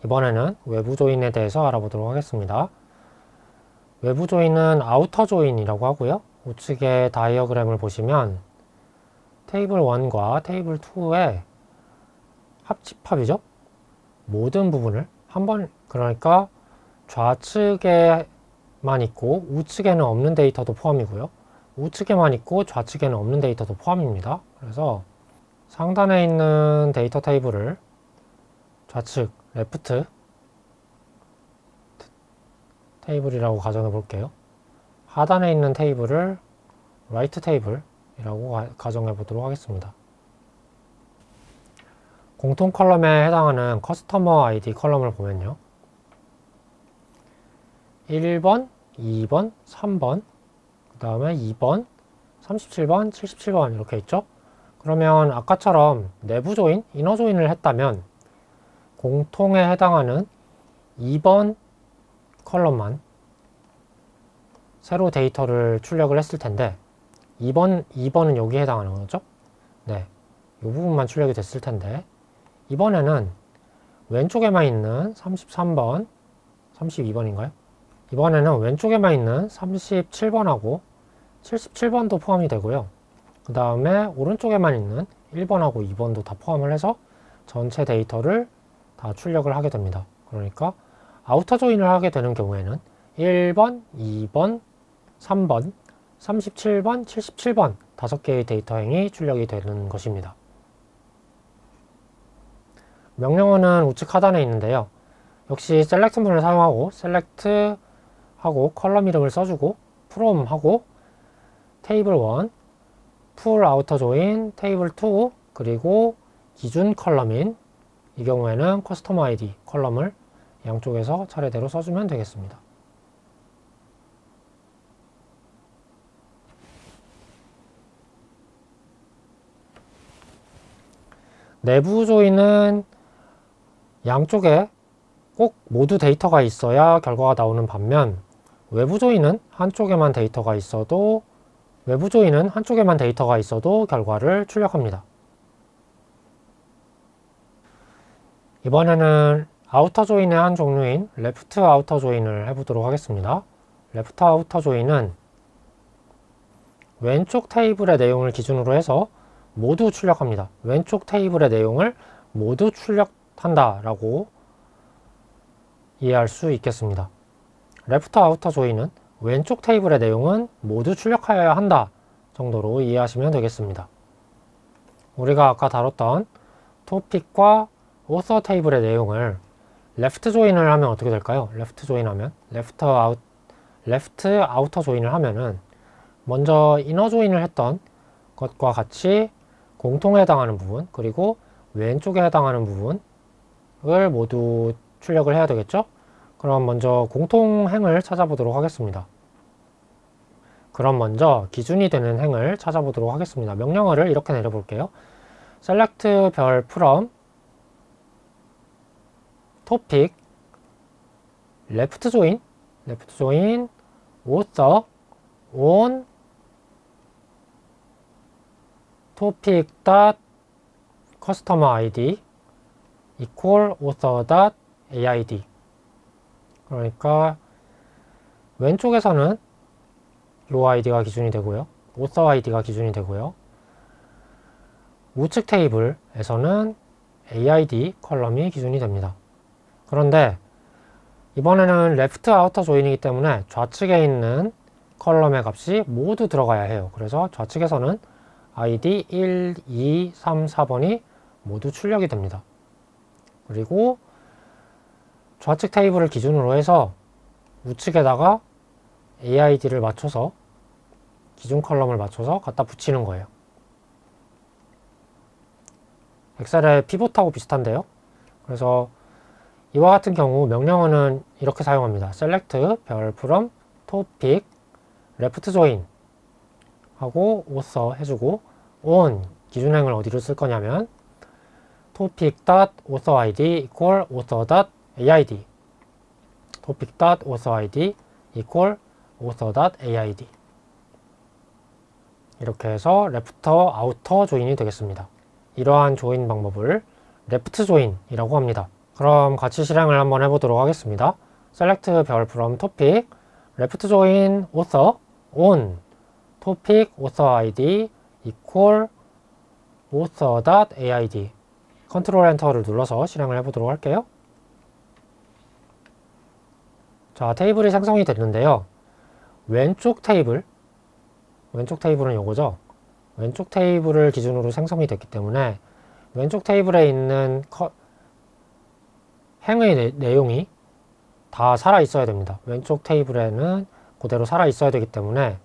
이번에는 외부 조인에 대해서 알아보도록 하겠습니다. 외부 조인은 아우터 조인이라고 하고요. 우측의 다이어그램을 보시면 테이블 1과 테이블 2의 합집합이죠. 모든 부분을 한번, 그러니까 좌측에만 있고 우측에는 없는 데이터도 포함이고요. 우측에만 있고 좌측에는 없는 데이터도 포함입니다. 그래서 상단에 있는 데이터 테이블을 좌측 레프트 테이블이라고 가정해 볼게요. 하단에 있는 테이블을 라이트 테이블이라고 가정해 보도록 하겠습니다. 공통 컬럼에 해당하는 커스터머 아이디 컬럼을 보면요. 1번, 2번, 3번, 그 다음에 2번, 37번, 77번 이렇게 있죠. 그러면 아까처럼 내부 조인, 이너 조인을 했다면 공통에 해당하는 2번 컬럼만 새로 데이터를 출력을 했을 텐데 2번은 여기에 해당하는 거죠. 네, 이 부분만 출력이 됐을 텐데 이번에는 왼쪽에만 있는 33번, 32번인가요? 이번에는 왼쪽에만 있는 37번하고 77번도 포함이 되고요. 그 다음에 오른쪽에만 있는 1번하고 2번도 다 포함을 해서 전체 데이터를 다 출력을 하게 됩니다. 그러니까 아우터 조인을 하게 되는 경우에는 1번, 2번, 3번, 37번, 77번 5개의 데이터 행이 출력이 되는 것입니다. 명령어는 우측 하단에 있는데요. 역시 셀렉트문을 사용하고 셀렉트 하고 컬럼 이름을 써주고 from 하고 테이블 1, 풀 아우터 조인, 테이블 2, 그리고 기준 컬럼인 이 경우에는 커스터머 아이디 컬럼을 양쪽에서 차례대로 써주면 되겠습니다. 내부 조인은 양쪽에 꼭 모두 데이터가 있어야 결과가 나오는 반면 외부 조인은 한쪽에만 데이터가 있어도 결과를 출력합니다. 이번에는 아우터 조인의 한 종류인 레프트 아우터 조인을 해보도록 하겠습니다. 레프트 아우터 조인은 왼쪽 테이블의 내용을 기준으로 해서 모두 출력합니다. 왼쪽 테이블의 내용을 모두 출력한다 라고 이해할 수 있겠습니다. 레프트 아우터 조인은 왼쪽 테이블의 내용은 모두 출력하여야 한다 정도로 이해하시면 되겠습니다. 우리가 아까 다뤘던 토픽과 오서 테이블의 내용을 레프트 조인을 하면 어떻게 될까요? 레프트 아우터 조인을 하면은 먼저 이너 조인을 했던 것과 같이 공통에 해당하는 부분 그리고 왼쪽에 해당하는 부분을 모두 출력을 해야 되겠죠? 그럼 먼저 공통행을 찾아보도록 하겠습니다. 그럼 먼저 기준이 되는 행을 찾아보도록 하겠습니다. 명령어를 이렇게 내려볼게요. select 별 from topic left join author on topic customer id equal author aid. 그러니까 왼쪽에서는 요 아이디가 기준이 되고요. author 아이디가 기준이 되고요. 우측 테이블에서는 aid 컬럼이 기준이 됩니다. 그런데 이번에는 레프트 아우터 조인이기 때문에 좌측에 있는 컬럼의 값이 모두 들어가야 해요. 그래서 좌측에서는 id 1, 2, 3, 4번이 모두 출력이 됩니다. 그리고 좌측 테이블을 기준으로 해서 우측에다가 aid를 맞춰서 기준 컬럼을 맞춰서 갖다 붙이는 거예요. 엑셀의 피봇하고 비슷한데요. 그래서 이와 같은 경우 명령어는 이렇게 사용합니다. select 별 from topic left join 하고 author 해주고 on 기준행을 어디로 쓸 거냐면 topic.authorid equal author.aid topic.authorid equal author.aid 이렇게 해서 레프터 아우터 조인이 되겠습니다. 이러한 조인 방법을 레프트 조인이라고 합니다. 그럼 같이 실행을 한번 해보도록 하겠습니다. select 별 from topic, left join author on topic author id equal author.aid. 컨트롤 엔터를 눌러서 실행을 해보도록 할게요. 자, 테이블이 생성이 됐는데요. 왼쪽 테이블은 요거죠. 왼쪽 테이블을 기준으로 생성이 됐기 때문에 왼쪽 테이블에 있는 행의 내용이 다 살아 있어야 됩니다. 왼쪽 테이블에는 그대로 살아 있어야 되기 때문에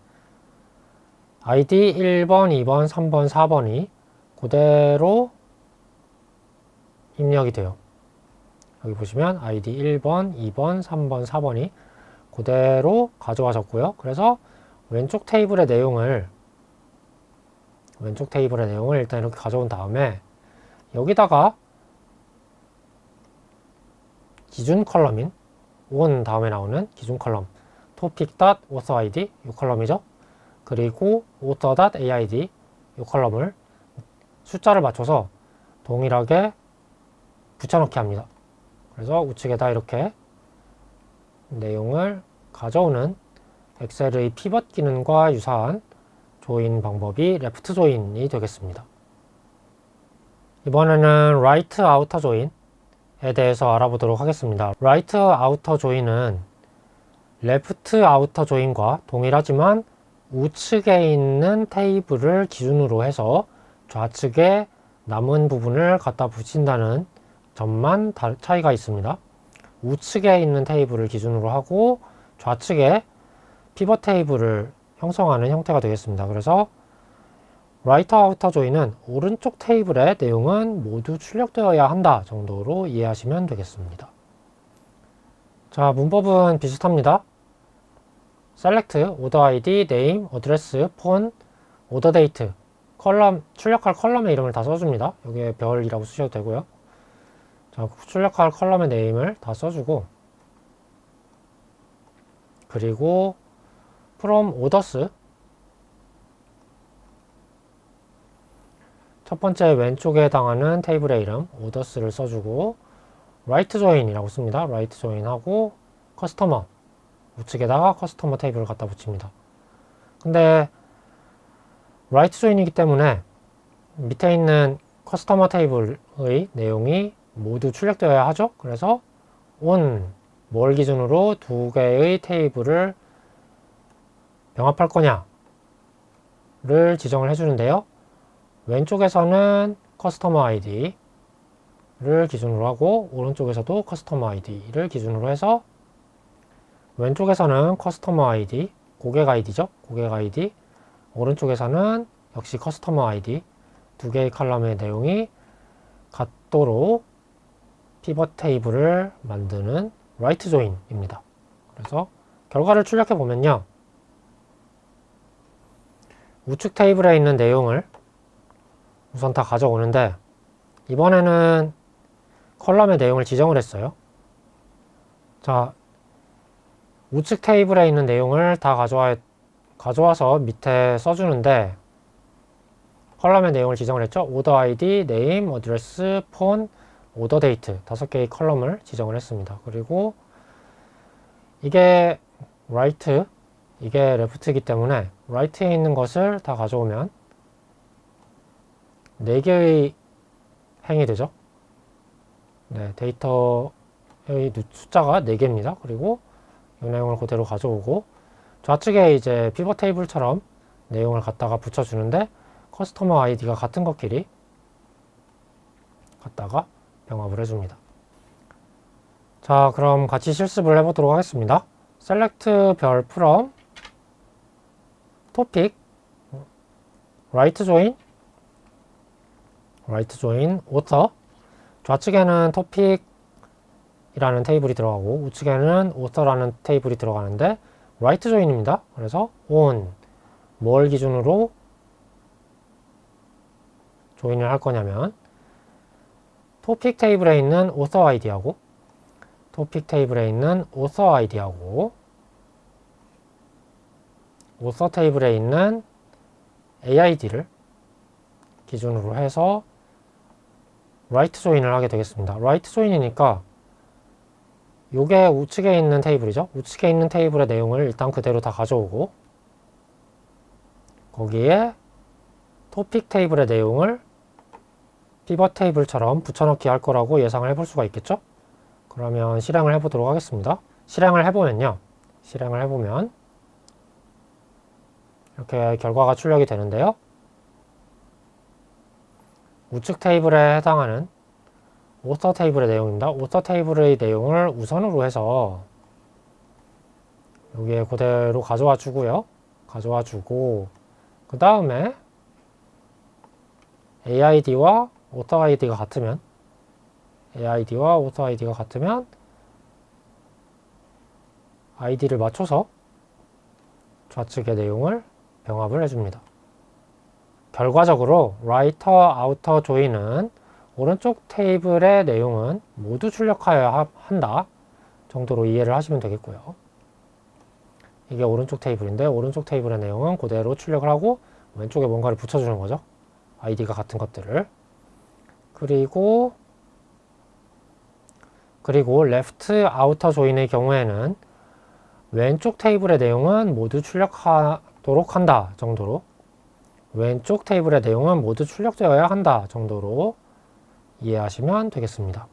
ID 1번, 2번, 3번, 4번이 그대로 입력이 돼요. 여기 보시면 ID 1번, 2번, 3번, 4번이 그대로 가져와졌고요. 그래서 왼쪽 테이블의 내용을 일단 이렇게 가져온 다음에 여기다가 기준 컬럼인 on 다음에 나오는 기준 컬럼 topic.authorid 이 컬럼이죠. 그리고 author.aid 이 컬럼을 숫자를 맞춰서 동일하게 붙여넣기 합니다. 그래서 우측에다 이렇게 내용을 가져오는 엑셀의 피벗 기능과 유사한 조인 방법이 레프트 조인이 되겠습니다. 이번에는 right outer join에 대해서 알아보도록 하겠습니다. right outer join은 left outer join과 동일하지만 우측에 있는 테이블을 기준으로 해서 좌측에 남은 부분을 갖다 붙인다는 점만 차이가 있습니다. 우측에 있는 테이블을 기준으로 하고 좌측에 피벗 테이블을 형성하는 형태가 되겠습니다. 그래서 right outer join은 오른쪽 테이블의 내용은 모두 출력되어야 한다 정도로 이해하시면 되겠습니다. 자, 문법은 비슷합니다. select order id, name, address, phone, order date 컬럼, 출력할 컬럼의 이름을 다 써줍니다. 여기에 별이라고 쓰셔도 되고요. 자, 출력할 컬럼의 네임을 다 써주고 그리고 from orders 첫 번째 왼쪽에 해당하는 테이블의 이름 orders를 써주고 right join이라고 씁니다. right join 하고 customer 우측에다가 customer 테이블을 갖다 붙입니다. 근데 right join이기 때문에 밑에 있는 customer 테이블의 내용이 모두 출력되어야 하죠. 그래서 on 뭘 기준으로 두 개의 테이블을 병합할 거냐를 지정을 해주는데요. 왼쪽에서는 커스터머 아이디를 기준으로 하고 오른쪽에서도 커스터머 아이디를 기준으로 해서 왼쪽에서는 커스터머 아이디, 고객 아이디죠. 고객 아이디. 오른쪽에서는 역시 커스터머 아이디 두 개의 컬럼의 내용이 같도록 피벗 테이블을 만드는 right join입니다. 그래서 결과를 출력해 보면요. 우측 테이블에 있는 내용을 우선 다 가져오는데 이번에는 컬럼의 내용을 지정을 했어요. 자, 우측 테이블에 있는 내용을 다 가져와서 밑에 써주는데 컬럼의 내용을 지정을 했죠. order id, name, address, phone, order date 5개의 컬럼을 지정을 했습니다. 그리고 이게 right, 이게 left이기 때문에 right에 있는 것을 다 가져오면 4개의 행이 되죠. 네, 데이터의 숫자가 4개입니다. 그리고 이 내용을 그대로 가져오고 좌측에 이제 피벗 테이블처럼 내용을 갖다가 붙여주는데 커스터머 아이디가 같은 것끼리 갖다가 병합을 해줍니다. 자, 그럼 같이 실습을 해보도록 하겠습니다. select 별 from topic right join author 좌측에는 topic이라는 테이블이 들어가고 우측에는 author라는 테이블이 들어가는데 right join입니다. 그래서 on 뭘 기준으로 조인을 할 거냐면 topic 테이블에 있는 author id하고 topic 테이블에 있는 author id하고 author 테이블에 있는 aid를 기준으로 해서 right join을 하게 되겠습니다. right join이니까 요게 우측에 있는 테이블이죠. 우측에 있는 테이블의 내용을 일단 그대로 다 가져오고 거기에 토픽 테이블의 내용을 피벗 테이블처럼 붙여넣기 할 거라고 예상을 해볼 수가 있겠죠. 그러면 실행을 해보도록 하겠습니다. 실행을 해보면 이렇게 결과가 출력이 되는데요. 우측 테이블에 해당하는 오서 테이블의 내용입니다. 오서 테이블의 내용을 우선으로 해서 여기에 그대로 가져와 주고요. 가져와 주고 그 다음에 AID와 오터 아이디가 같으면 아이디를 맞춰서 좌측의 내용을 병합을 해줍니다. 결과적으로 writer, outer, join은 오른쪽 테이블의 내용은 모두 출력하여야 한다 정도로 이해를 하시면 되겠고요. 이게 오른쪽 테이블인데 오른쪽 테이블의 내용은 그대로 출력을 하고 왼쪽에 뭔가를 붙여주는 거죠. 아이디가 같은 것들을. 그리고 left, outer, join의 경우에는 왼쪽 테이블의 내용은 모두 출력하도록 한다 정도로 왼쪽 테이블의 내용은 모두 출력되어야 한다 정도로 이해하시면 되겠습니다.